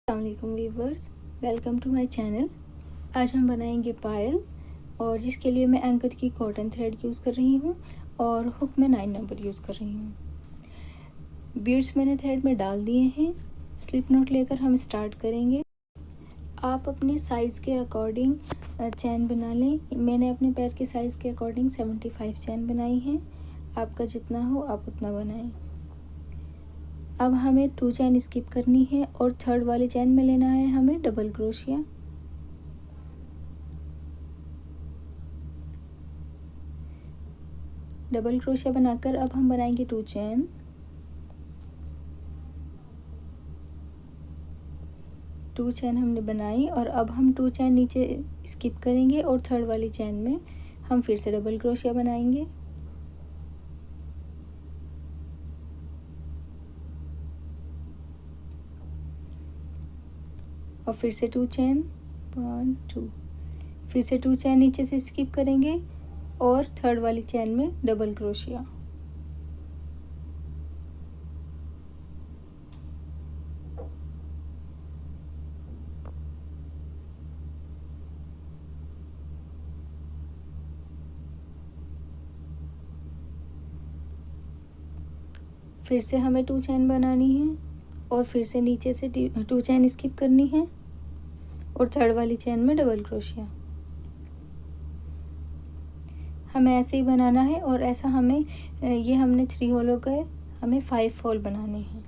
अस्सलामुअलैकुम viewers, welcome to my channel. आज हम बनाएंगे पायल और जिसके लिए मैं एंकर की कॉटन थ्रेड यूज़ कर रही हूँ और हुक में 9 नंबर यूज़ कर रही हूँ। बीड्स मैंने थ्रेड में डाल दिए हैं। स्लिप नॉट लेकर हम स्टार्ट करेंगे। आप अपने साइज़ के अकॉर्डिंग चैन बना लें। मैंने अपने पैर के साइज़ के अकॉर्डिंग 75 चैन बनाई हैं। आपका जितना हो आप उतना बनाएं। अब हमें 2 चैन स्किप करनी है और थर्ड वाली चैन में लेना है हमें डबल क्रोशिया। डबल क्रोशिया बनाकर अब हम बनाएंगे 2 चैन। टू चैन हमने बनाई और अब हम 2 चैन नीचे स्किप करेंगे और थर्ड वाली चैन में हम फिर से डबल क्रोशिया बनाएंगे। और फिर से 2 चैन 1 2, फिर से 2 चैन नीचे से स्किप करेंगे और थर्ड वाली चैन में डबल क्रोशिया। फिर से हमें 2 चैन बनानी है और फिर से नीचे से 2 चैन स्किप करनी है और थर्ड वाली चैन में डबल क्रोशिया। हमें ऐसे ही बनाना है और ऐसा हमें ये हमने 3 होल हो गए, हमें 5 होल बनाने हैं।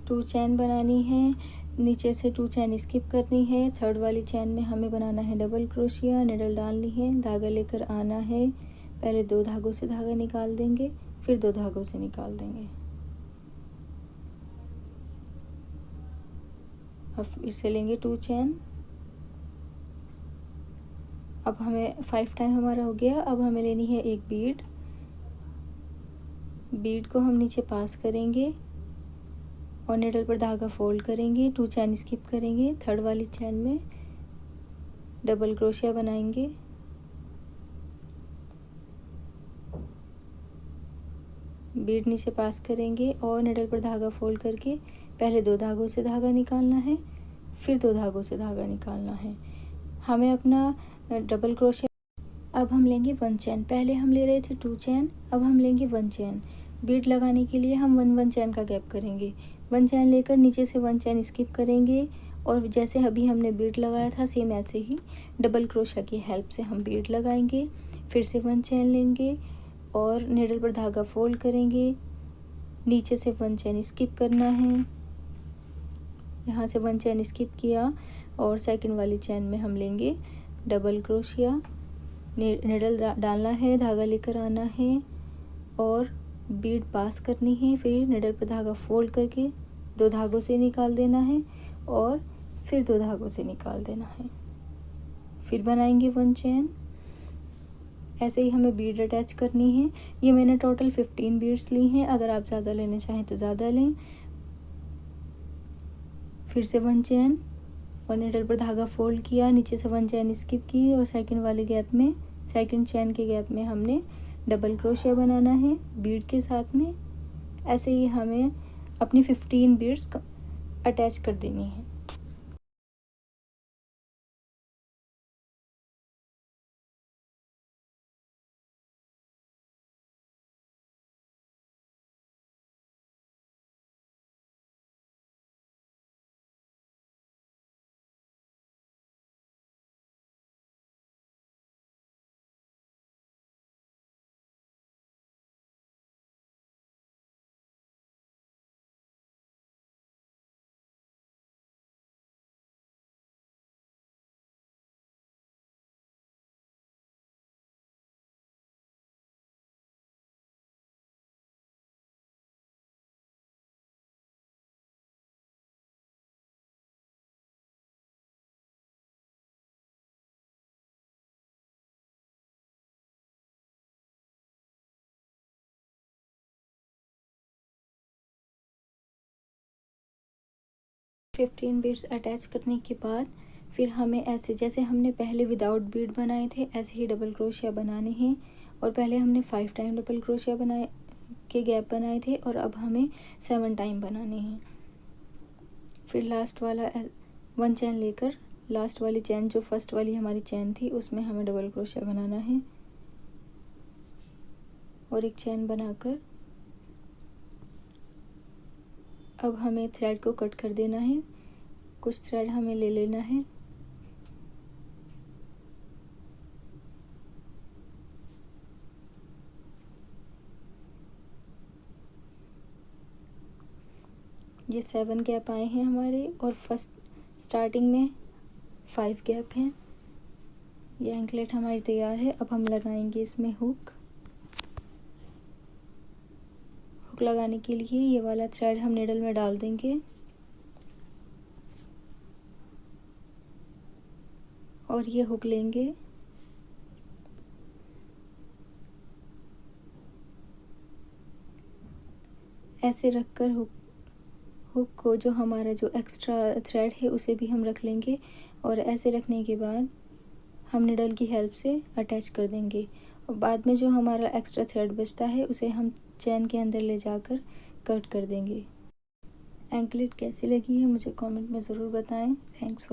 टू चैन बनानी है, नीचे से 2 चैन स्किप करनी है। थर्ड वाली चैन में हमें बनाना है डबल क्रोशिया। निडल डालनी है, धागा लेकर आना है। पहले 2 धागों से धागा निकाल देंगे, फिर 2 धागों से निकाल देंगे। अब फिर से लेंगे 2 चैन। अब हमें 5 टाइम हमारा हो गया। अब हमें लेनी है एक बीड। बीड को हम नीचे पास करेंगे और निडल पर धागा फोल्ड करेंगे। 2 चैन स्किप करेंगे, थर्ड वाली चैन में डबल क्रोशिया बनाएंगे। बीड नीचे पास करेंगे और निडल पर धागा फोल्ड करके पहले 2 धागों से धागा निकालना है, फिर 2 धागों से धागा निकालना है। हमें अपना डबल क्रोशिया। अब हम लेंगे 1 चैन। पहले हम ले रहे थे 2 चैन, अब हम लेंगे 1 चैन। बीड लगाने के लिए हम 1 चैन का गैप करेंगे। 1 चैन लेकर नीचे से 1 चैन स्किप करेंगे और जैसे अभी हमने बीड लगाया था सेम ऐसे ही डबल क्रोशिया की हेल्प से हम बीड लगाएंगे। फिर से 1 चैन लेंगे और निडल पर धागा फोल्ड करेंगे। नीचे से 1 चैन स्किप करना है, यहाँ से 1 चैन स्किप किया और सेकंड वाली चैन में हम लेंगे डबल क्रोशिया। निडल डालना है, धागा लेकर आना है और बीड पास करनी है। फिर निडल पर धागा फोल्ड करके 2 धागों से निकाल देना है और फिर 2 धागों से निकाल देना है। फिर बनाएंगे 1 चैन। ऐसे ही हमें बीड अटैच करनी है। ये मैंने टोटल 15 बीड्स ली हैं, अगर आप ज़्यादा लेना चाहें तो ज़्यादा लें। फिर से 1 चैन और निडल पर धागा फोल्ड किया, नीचे से 1 चैन स्किप की और सेकंड वाले गैप में, सेकंड चैन के गैप में हमने डबल क्रोशिया बनाना है बीड के साथ में। ऐसे ही हमें अपनी 15 बीड्स अटैच कर देनी है। फिफ्टीन बीड्स अटैच करने के बाद फिर हमें ऐसे जैसे हमने पहले विदाउट बीड बनाए थे ऐसे ही डबल क्रोशिया बनाने हैं। और पहले हमने 5 टाइम डबल क्रोशिया बनाए के गैप बनाए थे और अब हमें 7 टाइम बनाने हैं। फिर लास्ट वाला 1 चैन लेकर लास्ट वाली चैन जो फर्स्ट वाली हमारी चैन थी उसमें हमें डबल क्रोशिया बनाना है और एक चैन बनाकर अब हमें थ्रेड को कट कर देना है। कुछ थ्रेड हमें ले लेना है ये 7 गैप आए हैं हमारे और फर्स्ट स्टार्टिंग में 5 गैप हैं। ये एंकलेट हमारी तैयार है। अब हम लगाएंगे इसमें हुक लगाने के लिए ये वाला थ्रेड हम नीडल में डाल देंगे और ये हुक लेंगे। ऐसे रखकर हुक को जो हमारा जो एक्स्ट्रा थ्रेड है उसे भी हम रख लेंगे और ऐसे रखने के बाद हम निडल की हेल्प से अटैच कर देंगे और बाद में जो हमारा एक्स्ट्रा थ्रेड बचता है उसे हम चैन के अंदर ले जाकर कट कर देंगे। एंकलेट कैसी लगी है मुझे कमेंट में ज़रूर बताएं। Thanks for